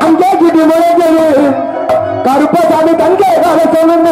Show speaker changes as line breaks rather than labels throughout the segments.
அங்கே கிட்டி முளைஞ்சது கருப்பசாமி தங்கே கால சொல்லுங்க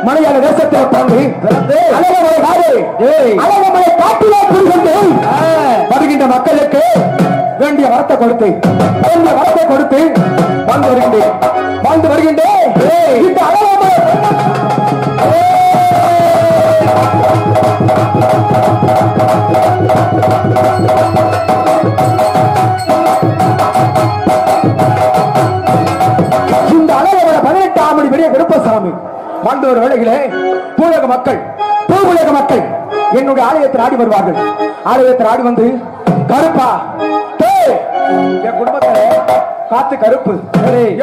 மலையாள தேசத்தில் பிறந்து அழகமலை காட்டிலே புரிந்து வருகின்ற மக்களுக்கு வேண்டிய வரத்தை கொடுத்து வாழ்ந்து வருகின்றேன் இந்த அழகமலை இந்த அழகமலை 18ஆம் படி பெரிய கருப்பசாமி வாழ்ந்த ஒரு வேளையிலே பூலக மக்கள் என்னுடைய ஆலயத்தில் ஆடி வருவார்கள். ஆலயத்தில் ஆடி வந்து கருப்பா என் குடும்பத்திலே காத்து கருப்பு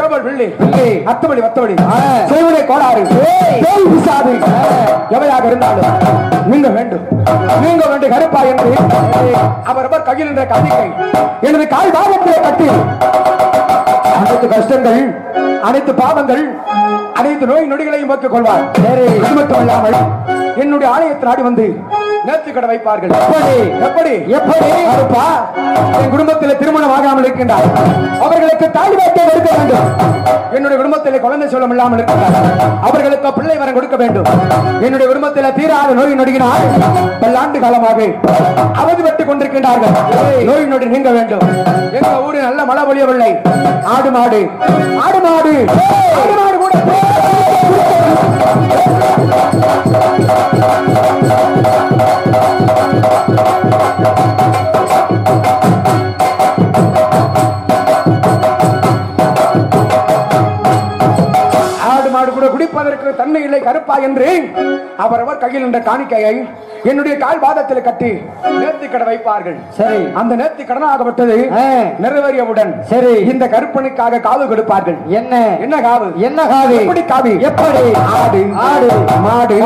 ஏவல் வெள்ளி அத்தமணி வத்தவழி செய்வனை கோளாறு விசாது எவையாக இருந்தாலும் நீங்க வேண்டும் கருப்பா என்று அவர் கையில் என்ற கவிக்கை எனது கால் பாகத்திலே கட்டி அனைத்து கஷ்டங்கள் அனைத்து பாவங்கள் அனைத்து நோய் நொடிகளையும் போக்கிக் கொள்வார். அது மட்டும் இல்லாமல் என்னுடைய ஆலயத்தில் ஆடி வந்து நேர்த்தி கடை வைப்பார்கள். எப்படி கருப்பா என் குடும்பத்தில் திருமணம் ஆகாமல் இருக்கின்றார், அவர்களுக்கு தாலி வாக்கியம் எடுக்க வேண்டும். என்னுடைய குடும்பத்தில் குழந்தை சொல்லம் இல்லாமல் இருக்கின்றார், அவர்களுக்கு பிள்ளை வரம் கொடுக்க வேண்டும். என்னுடைய குடும்பத்தில் தீராத நோய் நொடியினால் பல்லாண்டு காலமாக அவதிப்பட்டுக் கொண்டிருக்கின்றார்கள். நோய் நொடி நீங்க வேண்டும். எங்க ஊரில் நல்ல மழை பொழியவில்லை. ஆடு மாடு கூட குடிப்பதற்கு தன்மை இல்லை கருப்பா என்று அவரவர் கையில் என்ற காணிக்கையை என்னுடைய கால் பாதத்தில் கட்டி நேர்த்தி கடை வைப்பார்கள். சரி, அந்த நேர்த்தி கடனாகப்பட்டது நிறைவேறியவுடன் சரி இந்த கருப்பனுக்காக காவு கொடுப்பார்கள். என்ன காவு எப்படி காவி எப்படி ஆடு மாடு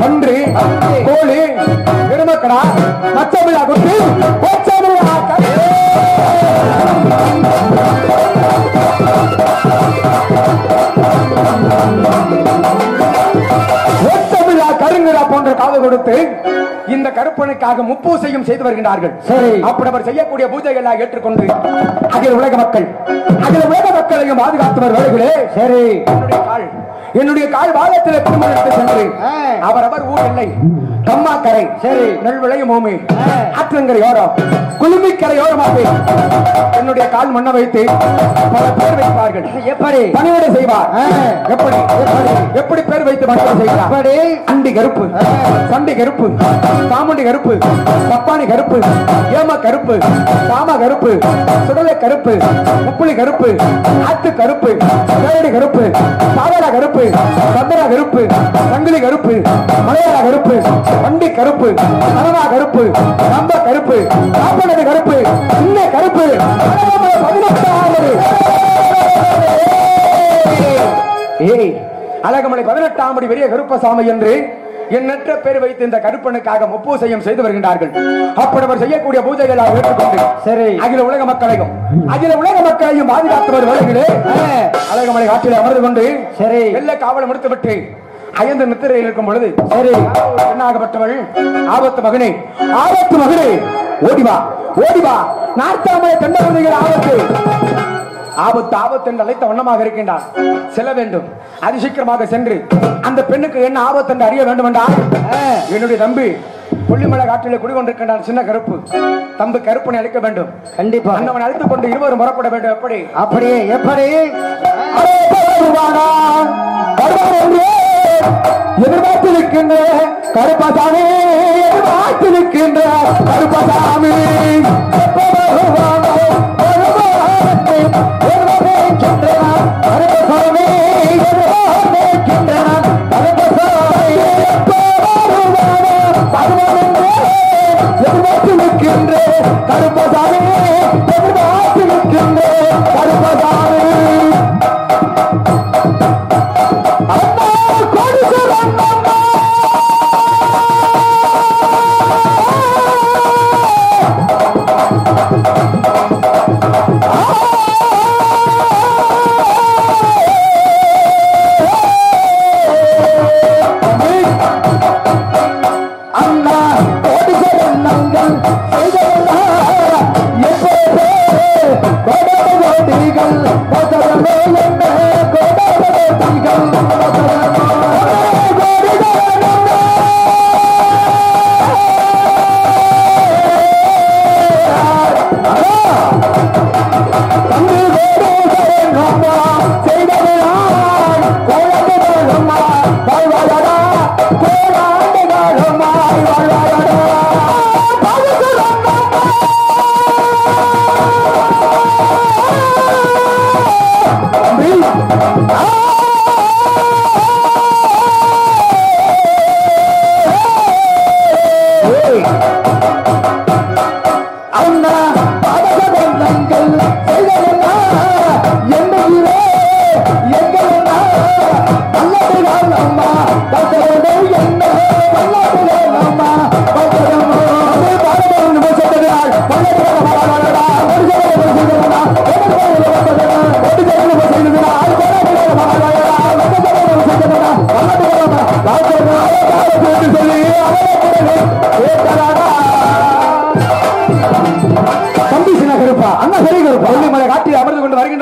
ஒன்று கோழி எருமக்கடா மச்சமிழா குட்டி கருங்கடா போன்ற காவு கொடுத்து இந்த கருப்பனுக்காக முப்பூசையும் செய்து வருகிறார்கள்.
சரி.
அப்படி அவர் செய்யக்கூடிய பூஜைகளை ஏற்றுக்கொண்டு அகில உலக மக்களையும் பாதுகாத்து வருவார்களே. சரி. என்னுடைய கால் வாழத்தில் எடுத்து சென்று அவரவர் ஊர் எல்லை கம்மாக்கரை, சரி, நெல்விளையும் பூமி, ஆற்றங்கரையோரம், குளுமிக்கரையோரமாக என்னுடைய கால் மண்ண வைத்து பல பேர் வைப்பார்கள். எப்படி பணிவிடை செய்வார்? எப்படி எப்படி பேர் வைத்து மனித செய்வார்? அப்படி அண்டி கருப்பு, சண்டி கருப்பு, சாமுண்டி கருப்பு, சப்பானி கருப்பு, ஏம கருப்பு, சாம கருப்பு, சுடலை கருப்பு, உப்புளி கருப்பு, ஆத்து கருப்பு, கேரடி கருப்பு, சாவடா கருப்பு, சந்திர கருப்பு, சங்கிலி கருப்பு, மலையாள கருப்பு, வண்டி கருப்பு, கனவா கருப்பு, நம்ப கருப்பு, காப்பனது கருப்பு, சின்ன கருப்பு, 18வது அழகமலை 18ஆம் பெரிய கருப்பசாமி என்று எண்ணற்ற பேர் வைத்து இந்த கருப்பனுக்காக முப்பூசையும் செய்து வருகின்றார்கள். அப்படி அவர் செய்யக்கூடிய பூஜைகளை ஏற்றுக்கொண்டு சரி அகில உலக மக்களையும் பாதுகாத்து வருவார்களே. அழகமலை காற்றில் அமர்ந்து கொண்டு சரி வெள்ள காவலம் எடுத்துவிட்டு அயர்ந்து நித்திரையில் இருக்கும் பொழுது சரி பெண்ணாகப்பட்டவள் ஆபத்து மகனே ஓடிவா நார்த்தாமலை கண்டவர்கள் ஆபத்து என்று அழைத்த வண்ணமாக இருக்கின்றார். செல்ல வேண்டும். அதிசீக்கிரமாக சென்று அந்த பெண்ணுக்கு என்ன ஆபத்து என்று அறிய வேண்டும் என்றால் என்னுடைய தம்பி புள்ளிமலை காட்டிலே குடிகொண்டிருக்கின்றான் சின்ன கருப்பு. தம்பி கருப்பனை அழைக்க வேண்டும். கண்டிப்பா அண்ணவன் அழைத்துக் கொண்டு இருவரும் புறப்பட வேண்டும். எப்படி எதிர்பார்த்திருக்கின்ற கருப்பசாமி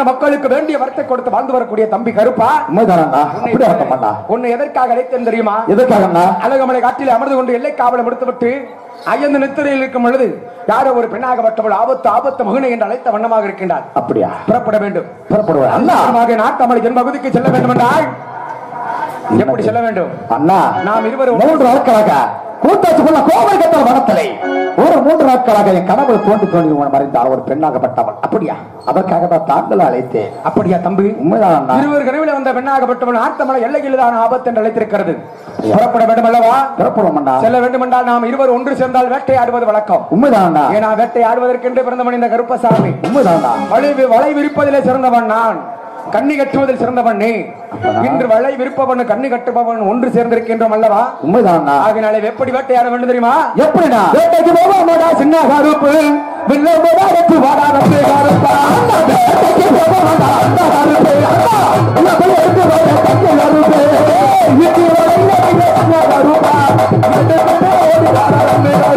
மக்களுக்கு வேண்டிய வரத்தை கொடுத்து வாழ்ந்து வரக்கூடிய தம்பி கருப்பா உன்னை எதற்காக அழைத்தேன் தெரியுமா? அழகமலை காட்டில் அமர்ந்து கொண்டு எல்லை காவலம் எடுத்துவிட்டு அயர்ந்து நித்திரையில் இருக்கும் பொழுது யாரோ ஒரு பெண்ணாகப்பட்டவள் ஆபத்து மகனை என்று அழைத்த வண்ணமாக இருக்கின்றார். அப்படியா? புறப்பட வேண்டும். புறப்படுவார். நாட்டமலை என் பகுதிக்கு செல்ல வேண்டும் என்றால் எப்படி செல்ல வேண்டும்? அண்ணா நாம் இருவரும் 3 நாட்களாக கூட்டாட்சி கொள்ள கோவை கட்டளை வனத்தலை ஒரு 3 நாட்களாக என் கனவு தோண்டி மறைந்தால் ஒரு பெண்ணாகப்பட்டவள். அப்படியா? அதற்காக தான் தாங்கள் அழைத்தேன். அப்படியா தம்பி? உண்மைதான். இருவர் கனவில் வந்த பெண்ணாகப்பட்டவள் நாட்டமலை எல்லையில் தான் ஆபத்து என்று அழைத்திருக்கிறது. புறப்பட வேண்டும் அல்லவா? புறப்படுவோம். செல்ல வேண்டும் என்றால் நாம் இருவர் ஒன்று சேர்ந்தால் வேட்டையாடுவது வழக்கம். உண்மைதான். ஏன்னா வேட்டையாடுவதற்கென்று பிறந்தவன் இந்த கருப்பசாமி. உண்மைதான். வலை விரிப்பதிலே சிறந்தவன் நான், கண்ணி கட்டுவதில் சிறந்தவன் நீ. இன்று வலை விருப்பவன் கண்ணி கட்டுபவன் ஒன்று சேர்ந்திருக்கின்றோம் அல்லவா? உண்மைதான். ஆகினாலே எப்படி வேட்டையாட வேண்டும் தெரியுமா? எப்படினா வேட்டைக்கு போவோமோடா சின்ன கருப்பு, வில்லோடா வெட்டு வாடா வெட்டு கருப்பா, வேட்டைக்கு போவோமோடா அந்த கருப்பு, அந்த போய் எடுத்து வர தங்க கருப்பு, இத்தி வரையில சின்ன கருப்பா, இந்த ஓடி வாடா வெட்டு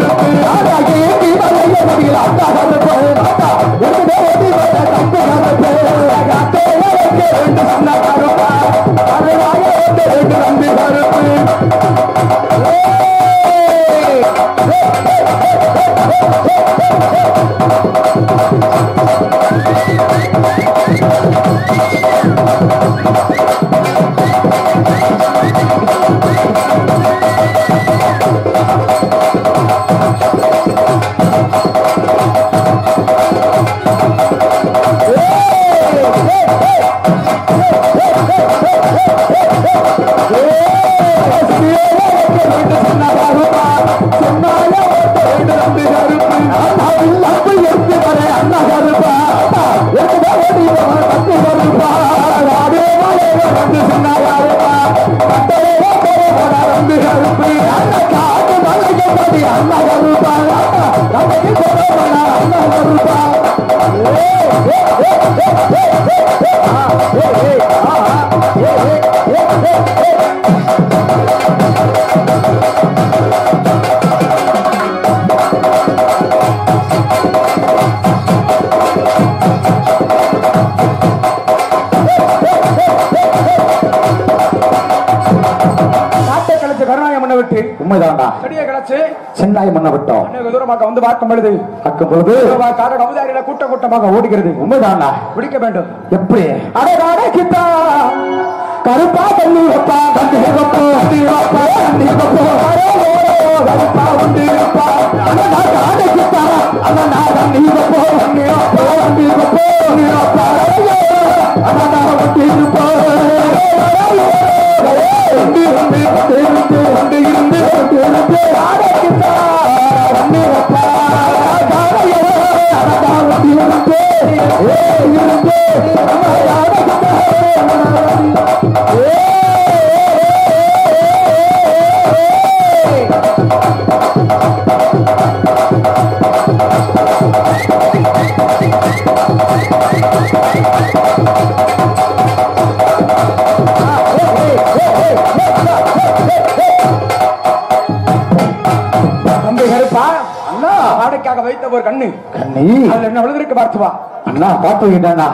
உண்மைதான்டா. சென்னாய் மண்ண விட்டோம். தூரமாக வந்து பார்க்கும் பொழுது கவுதாரியில கூட்ட கூட்டமாக ஓடுகிறது. உண்மைதான்டா. பிடிக்க வேண்டும். எப்படி அடகாட கிட்டா கருப்பா தண்ணி வைப்பா தண்ணி வைப்பா தண்ணி வைப்பா தண்ணி வைப்பா கருப்பா உண்டு வைப்பா அண்ணா காட கிட்டா அண்ணா தண்ணி வைப்பா தண்ணி வைப்பா தண்ணி வைப்பா தண்ணி வைப்பா அண்ணா உண்டு வைப்பா வைத்த ஒரு கண்ணு என்ன விழுந்திருக்கு பார்த்துவா அண்ணா பார்த்து வைக்கிட்டானா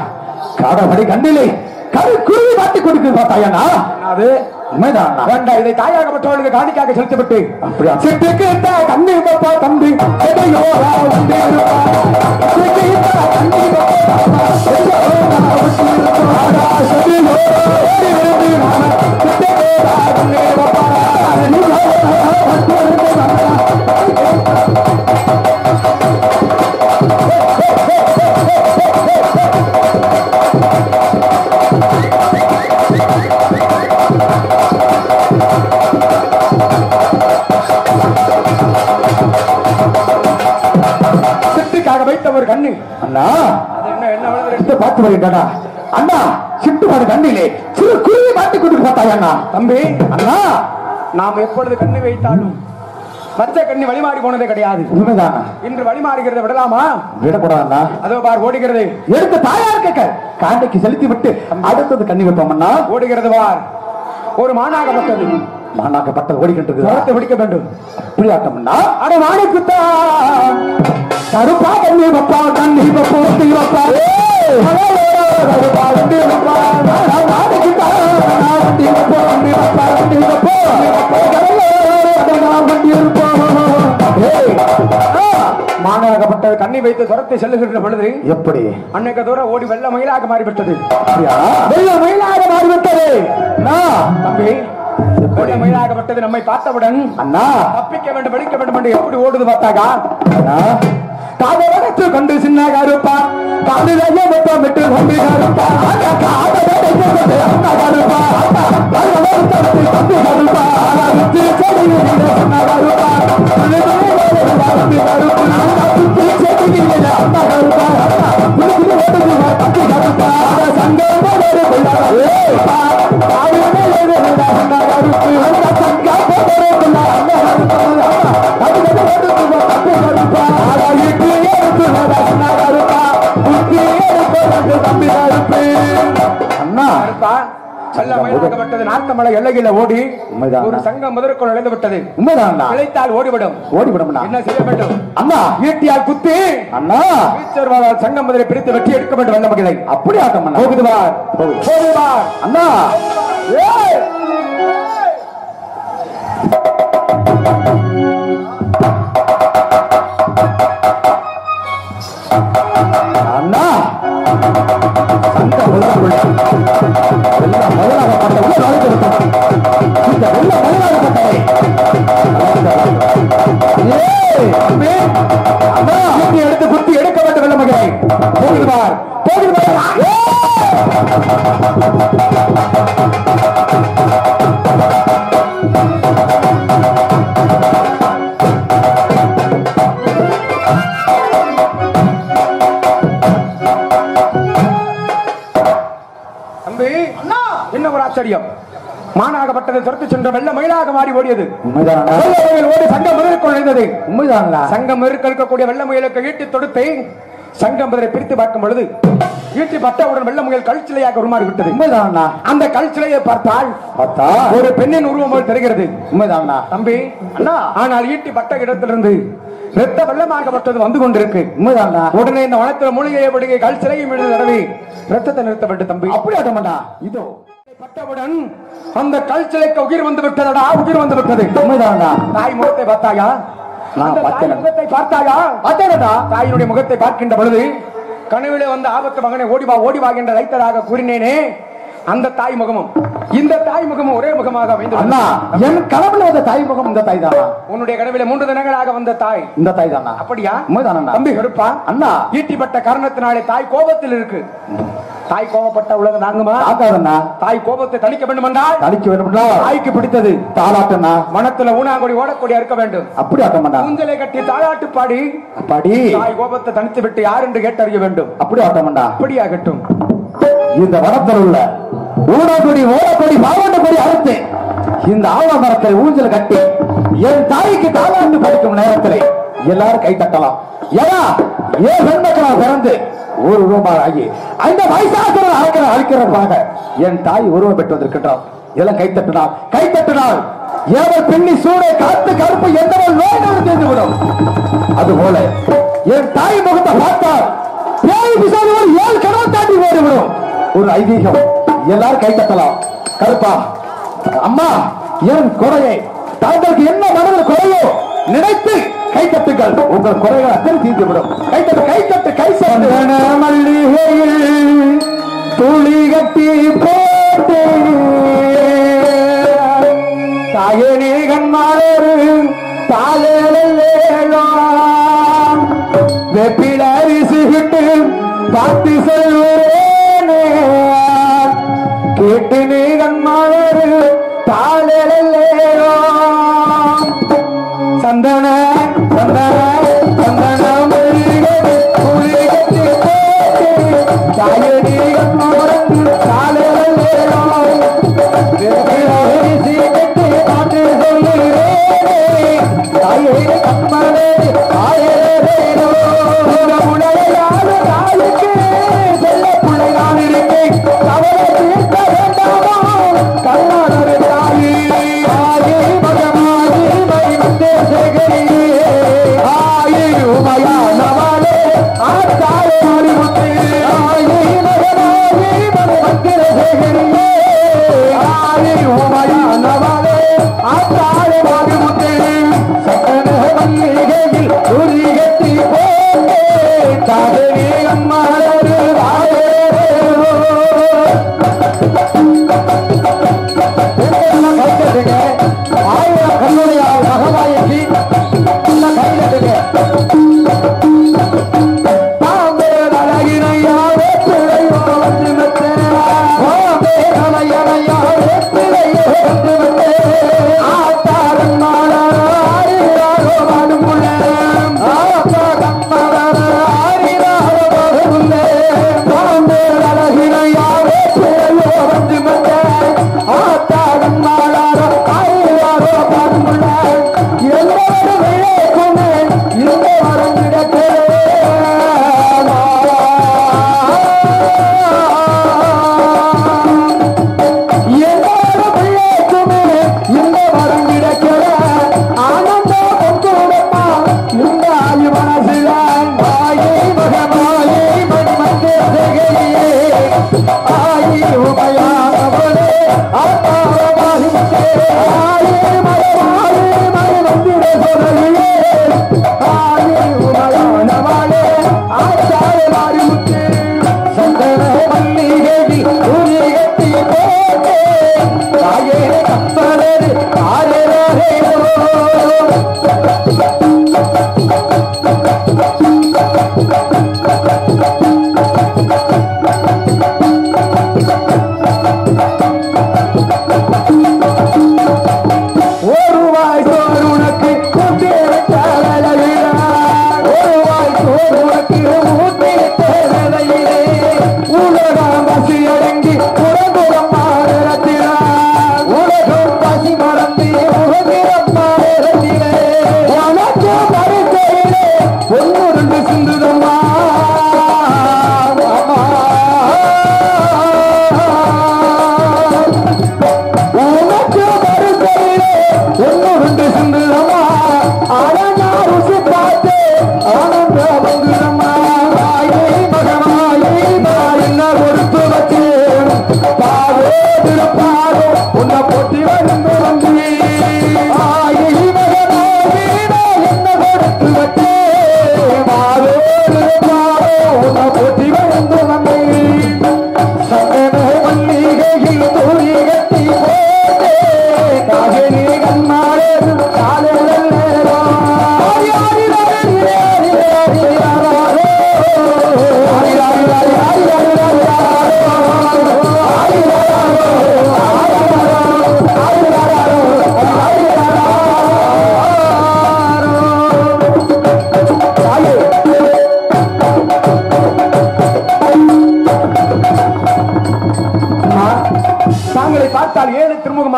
காடபடி கண்ணிலே கரு குருவி காட்டி கொடுக்குது பார்த்தாயண்ணா அது உண்மைதான் வேண்டாம். இதை தாயாகப்பட்டவர்களுக்கு காணிக்காக செலுத்தப்பட்டு அப்படியா சிட்டுக்கு கண்ணி பப்பா தம்பி ஒரு கண்ணு அண்ணா என்ன பார்த்து வருகின்றா அண்ணா சிட்டு பாரு கண்ணிலே சிறு குருவி மாட்டி கொடுத்து பார்த்தாய் அண்ணா தம்பி அண்ணா நாம் எப்பொழுது கண்ணு வைத்தாலும் பச்சை கண்ணி வழிமாறி போனதே கிடையாது. உண்மைதான். இன்று வழிமாறுகிறத விடலாமா? விடக்கூடாது. அதோ பார் ஓடுகிறது. எடுத்து தாயார் கேட்க காண்டைக்கு செலுத்தி விட்டு அடுத்தது கண்ணி வைப்போம் அண்ணா. ஓடுகிறது பார். ஒரு மானாகப்பட்டது மானாகப்பட்டது ஓடிக்கிட்டு பிடிக்க வேண்டும். அப்படியாட்டம் அண்ணா. அட மாணிக்குத்தா கருப்பா கண்ணி வைப்பா கண்ணி வைப்போ வைப்பா மாணவர்களப்பட்ட கண்ணி வைத்து துரத்தை செல்லுகின்ற பொழுது எப்படி அன்னைக்கு தூரம் ஓடி வெள்ள மயிலாக மாறிவிட்டது. வெள்ள மயிலாக மாறிவிட்டது தம்பி. வெள்ள மயிலாகப்பட்டது நம்மை பார்த்தவுடன் அண்ணா தப்பிக்க வேண்டும் படிக்க வேண்டும் என்று எப்படி ஓடுது பார்த்தாக்கா காதலத்து கொண்டு சின்ன கருப்பா காதலையே மொத்தம் விட்டு கொண்டு கருப்பா நார்த்தமலை எல்லையில ஓடி ஒரு சங்கம் முதற்கொள் நுழைந்து விட்டது. உண்மைதான். இழைத்தால் ஓடிவிடும். ஓடிவிடும். என்ன செய்ய வேண்டும் அண்ணா? ஈட்டியால் குத்தி அண்ணா வீச்சர்வாதால் சங்கம் முதலை பிரித்து வெட்டி எடுக்க வேண்டும். வந்த மக்களை அப்படி ஆட்டம் போகுதுவார் போகுதுவார் அண்ணா. அண்ணா சங்க முதலாகப்பட்ட இந்த வெள்ள முதலாகப்பட்டவை அண்ணா எடுத்து குத்தி எடுக்க வேண்டும் வெள்ள மகளை போகிறார் என்ன ஒரு ஆச்சரியம் மானாகப்பட்டது துரத்து சென்ற வெள்ள மயிலாக மாறி ஓடியது ஓடி சங்கம் முதலுக்குள் இருந்தது உண்மைதான் சங்கம் இருக்கக்கூடிய வெள்ள முயலுக்கு ஈட்டி தொடுத்து சங்கம் முதலை பிரித்து பார்க்கும் பொழுது ஈட்டி பட்டவுடன் வெள்ள முயல் கல்சிலையாக உருமாறி விட்டது உண்மைதான் அந்த கல்சிலையை பார்த்தால் ஒரு பெண்ணின் உருவம் போல் தெரிகிறது உண்மைதான் தம்பி அண்ணா ஆனால் ஈட்டி பட்ட இடத்திலிருந்து ரத்த வெள்ளமாகப்பட்டது வந்து கொண்டிருக்கு உண்மைதான் உடனே இந்த வனத்தில் மூலிகையை படுகை கல்சிலையும் விழுந்து தடவி ரத்தத்தை நிறுத்த வேண்டும் தம்பி அப்படி ஆட்டமாட்டா இதோ பட்டவுடன் அந்த கல்சிலைக்கு உயிர் வந்து விட்டதடா உயிர் வந்து விட்டது உண்மைதான் தாய் முகத்தை பார்த்தாயா முகத்தை பார்த்தாயா பார்த்தா தாயினுடைய முகத்தை பார்க்கின்ற பொழுது கனவிலே வந்த ஆபத்து மகனை ஓடிவா என்று அழைத்ததாக கூறினேனே அந்த தாய் முகமும் இந்த தாய் முகமும் ஒரே முகமாக அமைந்துள்ளது என் கனவுல வந்த தாய் முகம் இந்த தாய் தானா உன்னுடைய கனவிலே 3 தினங்களாக வந்த தாய் இந்த தாய் தானா அப்படியா தம்பி கருப்பா அண்ணா ஈட்டிப்பட்ட காரணத்தினாலே தாய் கோபத்தில் இருக்கு தாய் கோபப்பட்ட உலகம் நாங்குமா ஆகாதண்ணா தாய் கோபத்தை தணிக்க வேண்டும் என்றால் தணிக்க வேண்டும் தாய்க்கு பிடித்தது தாளாட்டண்ணா மனத்துல ஊனாங்கொடி ஓடக்கூடிய இருக்க வேண்டும் அப்படி ஆட்டமாட்டா ஊஞ்சலை கட்டி தாளாட்டு பாடி தாய் கோபத்தை தணித்து விட்டு யார் என்று கேட்டறிய வேண்டும் அப்படி ஆட்டமாட்டா அப்படி ஆகட்டும் இந்த வனத்தில் உள்ள ஊனாங்கொடி ஓடக்கொடி பாவாண்டக்கொடி அறுத்து இந்த ஆலமரத்தை ஊஞ்சல் கட்டி என் தாய்க்கு தாளாட்டு படிக்கும் நேரத்தில் எல்லாரும் கை தட்டலாம் ஏன்னா ஏன் பெண்மக்களா பிறந்து ஒரு ரூபாய் ஆகி அந்த வயசாக அழிக்கிறதாக என் தாய் உருவம் பெற்று வந்திருக்கின்றோம் இதெல்லாம் கைத்தட்டினால் ஏவல் பின்னி சூடை காத்து கருப்பு எந்த நோய் தெரிந்துவிடும் அதுபோல என் தாய் முகத்தை பார்த்தால் பேய் பிசாசுகள் 7 கனவு தாண்டி ஓடிவிடும் ஒரு ஐதீகம் எல்லாரும் கைத்தட்டலாம் கருப்பா அம்மா என் குறையை தாங்களுக்கு என்ன மனதில் குறையோ நினைத்து கைத்தட்டுங்கள் உங்கள் குறைகள் அத்தனை தீர்ந்துவிடும் கைத்தட்டு கை சந்தன மல்லிகையில் துளி கட்டி போட்டு தாயனே கண்மாறு தாலேலோ வெப்பில அரிசிட்டு பார்த்து சொல்லுவேனே கேட்டு நீ கண்மாறு தாலேலோ சந்தன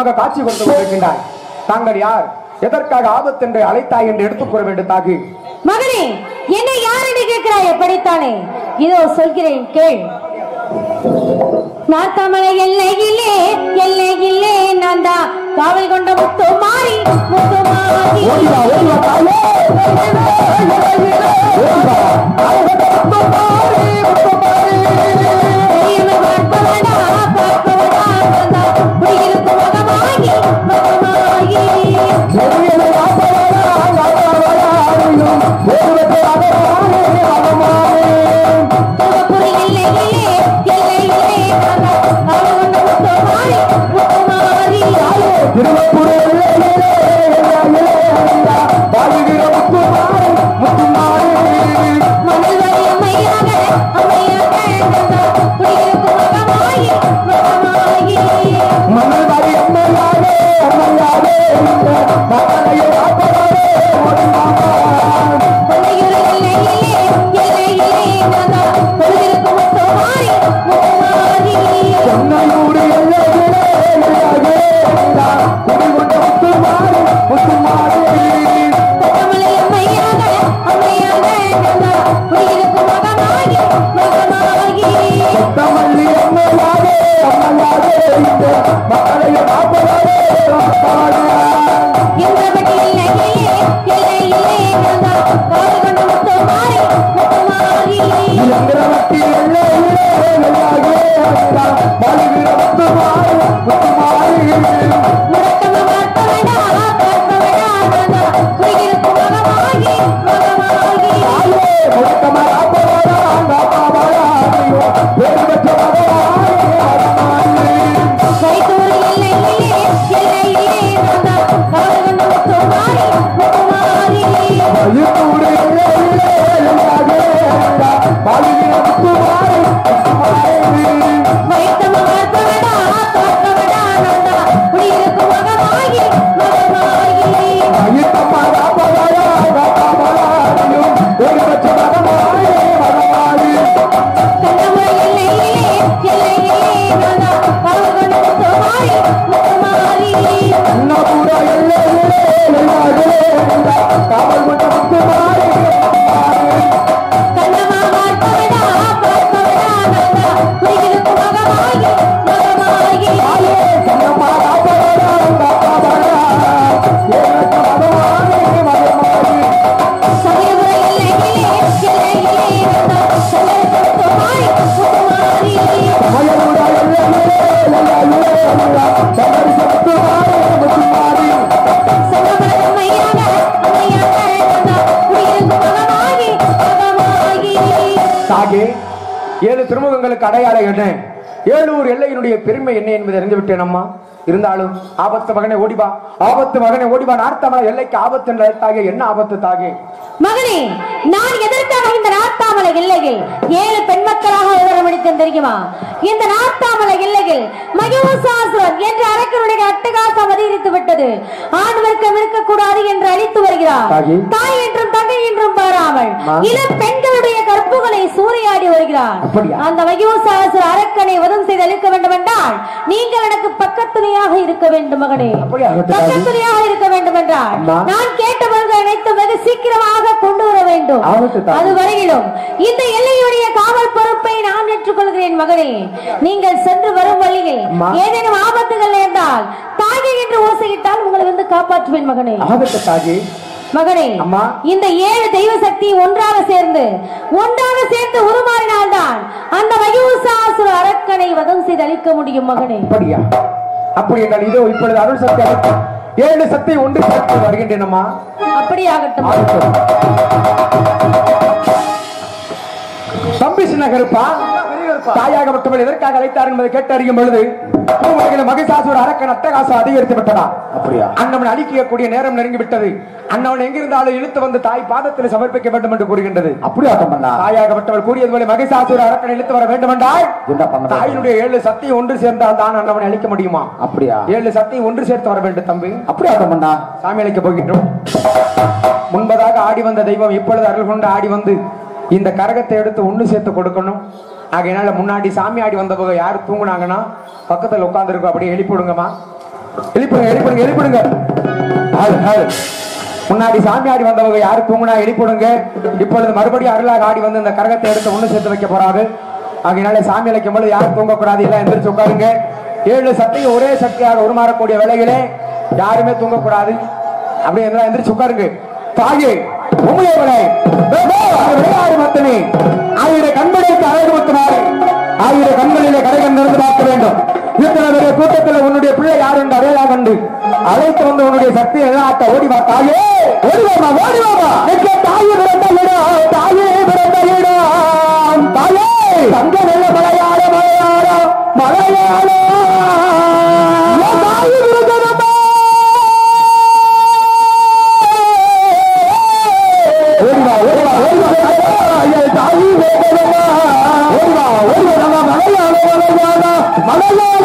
தெய்வமாக காட்சி கொடுத்து கொண்டிருக்கின்றார். தாங்கள் யார், எதற்காக ஆபத்து என்று அழைத்தாய் என்று எடுத்துக் கூற வேண்டும் தாகி.
மகனே, என்னை யார் என்று கேட்கிறாய்? எப்படித்தானே, இதோ சொல்கிறேன் கேள். நார்த்தாமலை எல்லையிலே எல்லையிலே நான் தான் காவல் கொண்ட முத்து மாறி முத்து மாறி
ஏழு திருமுகங்களுக்கு அடையாளம் என்ன, ஏழூர் எல்லையினுடைய பெருமை என்ன என்பதை அறிந்து விட்டேன் அம்மா. இருந்தாலும் ஆபத்து மகனை ஓடிவா, ஆபத்து மகனை ஓடிவா. நார்த்தாமலை எல்லைக்கு ஆபத்து என்ற தாகே, என்ன ஆபத்து தாகே?
மகனே, நான் எதற்காக இந்த நார்த்தாமலை எல்லையில் 7 பெண் மக்களாக விவரமளித்தேன் தெரியுமா? இந்த நார்த்தாமலை எல்லையில் மகிஷாசுரன் என்ற அரக்கனுடைய அட்டகாசம் அதிகரித்து விட்டது. ஆண் வர்க்கம் இருக்கக்கூடாது என்று அழித்து வருகிறார். தாய் என்றும் தங்கை என்றும் பாராமல் இளம் பெண்களுடைய கற்புகளை சூறையாடி வருகிறார். அந்த மகிஷாசுர அரக்கனை வதம் செய்து அழிக்க வேண்டும் என்றால் நீங்கள் எனக்கு பக்கத்துணையாக இருக்க வேண்டும் மகனே. பக்கத்துணையாக இருக்க வேண்டும் என்றால் நான் கேட்டவர்கள் அனைத்து வெகு சீக்கிரமாக கொண்டு வர வேண்டும். அதுவரையிலும் இந்த எல்லையுடைய காவல் பொறுப்பை நான் ஏற்றுக்கொள்கிறேன் மகனே. நீங்கள் சென்று வரும் வழியில் ஏதேனும் ஆபத்துகள் நேர்ந்தால் தாகி என்று ஓசையிட்டால் உங்களை வந்து காப்பாற்றுவேன் மகனே. மகனே, இந்த 7 தெய்வ சக்தி ஒன்றாக சேர்ந்து உருமாறினால்தான் அந்த மகிஷாசுர அரக்கனை வதம் செய்து அழிக்க முடியும் மகனே.
அப்படி என்றால் இதோ இப்பொழுது அருள் சக்தி 7 சக்தி ஒன்று சேர்த்து வருகின்றேன் அம்மா.
அப்படியாகட்டும்
தம்பி சின்னகருப்பா. தாயாக மட்டுமல் எதற்காக அழைத்தார் என்பதை கேட்டு அறியும் பொழுது மகிஷாசுர அரக்கன் அட்டகாசம் அதிகரித்து விட்டதா? அப்படியா? அண்ணவன் அழிக்கக்கூடிய நேரம் நெருங்கி விட்டது. அண்ணவன் எங்கிருந்தாலும் இழுத்து வந்து தாய் பாதத்தில் சமர்ப்பிக்க வேண்டும் என்று கூறுகின்றது. அப்படியா? தாயாகப்பட்டவள் கூறியது போல மகிஷாசுர அரக்கன் இழுத்து வர வேண்டும் என்றால் தாயினுடைய 7 சக்தி ஒன்று சேர்ந்தால் தான் அண்ணவனை அழிக்க முடியுமா? அப்படியா? 7 சக்தி ஒன்று சேர்த்து வர வேண்டும் தம்பி. அப்படியா? சாமி அழைக்க போகின்றோம். முன்பதாக ஆடி வந்த தெய்வம் இப்பொழுது அருள் கொண்டு ஆடி வந்து இந்த கரகத்தை எடுத்து ஒன்று சேர்த்து கொடுக்கணும். ஆகையினால முன்னாடி சாமி ஆடி வந்த போக யாரு தூங்குனாங்கன்னா பக்கத்தில் உட்கார்ந்து இருக்கும், அப்படியே எழுப்பி விடுங்கம்மா. எழுப்பிடுங்க எழுப்பிடுங்க எழுப்பிடுங்க. முன்னாடி சாமி ஆடி வந்தவங்க யாரு தூங்குனா எழுப்பிடுங்க. இப்பொழுது மறுபடியும் அருளாக ஆடி வந்து இந்த கரகத்தை எடுத்து ஒண்ணு சேர்த்து வைக்க போறாங்க. ஆகையினால சாமி அழைக்கும் போது யாரும் தூங்கக்கூடாது, எல்லாம் எந்திரிச்சு உட்காருங்க. 7 சக்தியும் ஒரே சக்தியாக உருமாறக்கூடிய வேளைகளே யாருமே தூங்கக்கூடாது. அப்படியே எந்திரிச்சு உட்காருங்க. தாயே உமையவளே விளையாடு மத்தனே, 1000 கண்களுக்கு அழகு மத்துமாறு 1000 கண்களிலே கடைகள் நிறந்து பார்க்க வேண்டும். இத்தனை பெரிய கூட்டத்தில் உன்னுடைய பிள்ளை யார் என்று அடையாளம் கண்டு அழைத்து வந்து உன்னுடைய சக்தியை எல்லாம் ஓடிவா தாயே, ஓடிவாமா ஓடிவாமா. தாயே பிறந்த இடம், தாயே பிறந்த இடம், தாயே தங்க வெள்ள மலையாள மலையாள மலையாள தாயே பிறந்ததம்மா. ஓடிவா ஓடிவா ஓடிவா தாயே பிறந்ததம்மா. ஓடிவா ஓடிவா மலையாள மலையாள மலையாள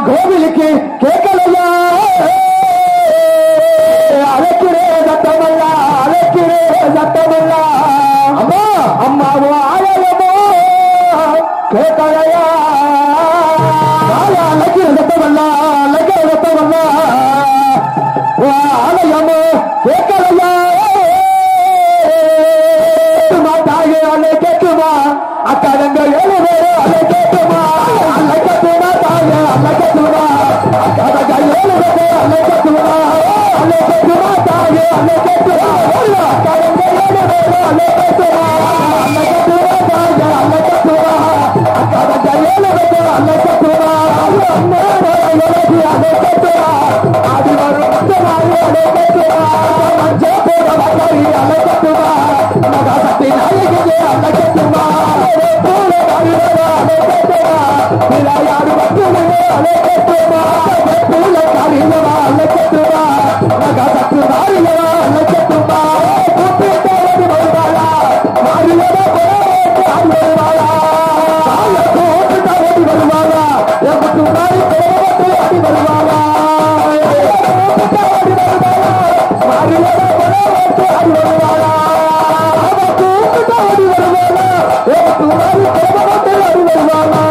கோவிலுக்கு கேட்கலையா அழைக்கிறே சத்தமல்லா அழைக்கிறே சத்தமல்லா. அம்மா அம்மாவோ ஆலயமோ கேட்கலையா அழைக்கிற சத்தமல்லா அழைக்கிற சத்தமல்லா ஆலயமோ கேட்கலையா. தாயே அலை கேட்குமா அக்காலங்க 7 பேரும் அலை கேட்குமா அலை கட்டுமா தாயே அலை கட்டுமா அக்காலங்க 7 பேரும் அலை கட்டுமா அலை கட்டுமா தாயே அலை கட்டுமா அக்காலங்க 7 பேரும் அலை கட்டுமா அலை கட்டுமா தாயே அலை கட்டுமா அக்காலங்க 7 பேரும் அலை கட்டுமா அம்மா அலை கட்டுமா ஆதி வரும் தாயே அலை கட்டுமா மஞ்ச போட வந்தாரி அலை கட்டுமா மகாசக்தி நாயகியே அலை கட்டுமா பூல காரியரா அலை கட்டுமா விளையாடு வட்டுமே அலை கட்டுமா பூல காரியரா அலை கட்டுமா மகாசக்தி நாயகியா அலை கட்டுமா கூப்பிட்டவடி வருவாளா மாரியவ போட்டு ஆடி வருவாளா தாய கூப்பிட்டவடி வருவாளா எம்பட்டு நாய் போட்டு ஆடி வருவாளா கூப்பிட்டவடி வருவாளா மாரியவ போட்டு ஆடி வருவாளா கூப்பிட்டவடி வருவாளா எம்பட்டு நாய் போட்டு ஆடி வருவாளா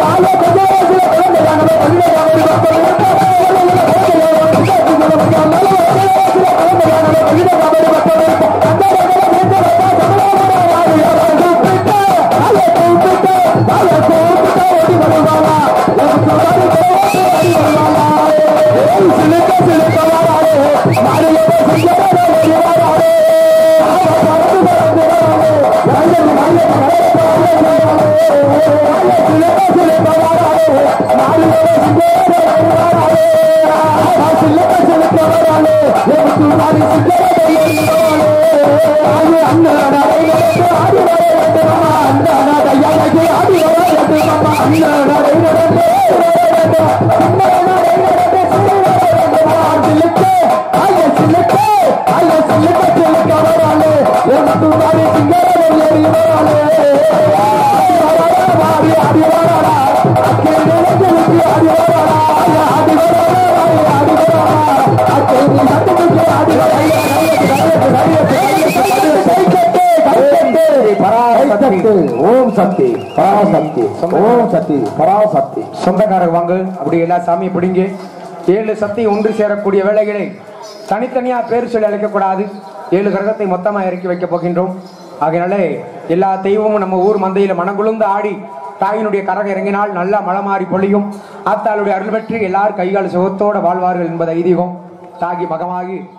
தாய கஜேசில குழந்தையான ஓம் சக்தி பராசக்தி ஓம் சக்தி பராசக்தி. சொந்தக்காரர் வாங்க அப்படி எல்லா சாமியை பிடிங்க. 7 சக்தி ஒன்று சேரக்கூடிய வேளைகளை தனித்தனியா பேர் சொல்லி அழைக்கக்கூடாது. 7 கிரகத்தை மொத்தமா இறக்கி வைக்க போகின்றோம். ஆகையினாலே எல்லா தெய்வமும் நம்ம ஊர் மந்தையில மனங்குழுந்து ஆடி தாயினுடைய கரக இறங்கினால் நல்லா மழை மாறி பொழியும். ஆத்தாளுடைய அருள் பெற்று எல்லாரும் கைகால் சுகத்தோட வாழ்வார்கள் என்பது ஐதீகம். தாகி மகமாகி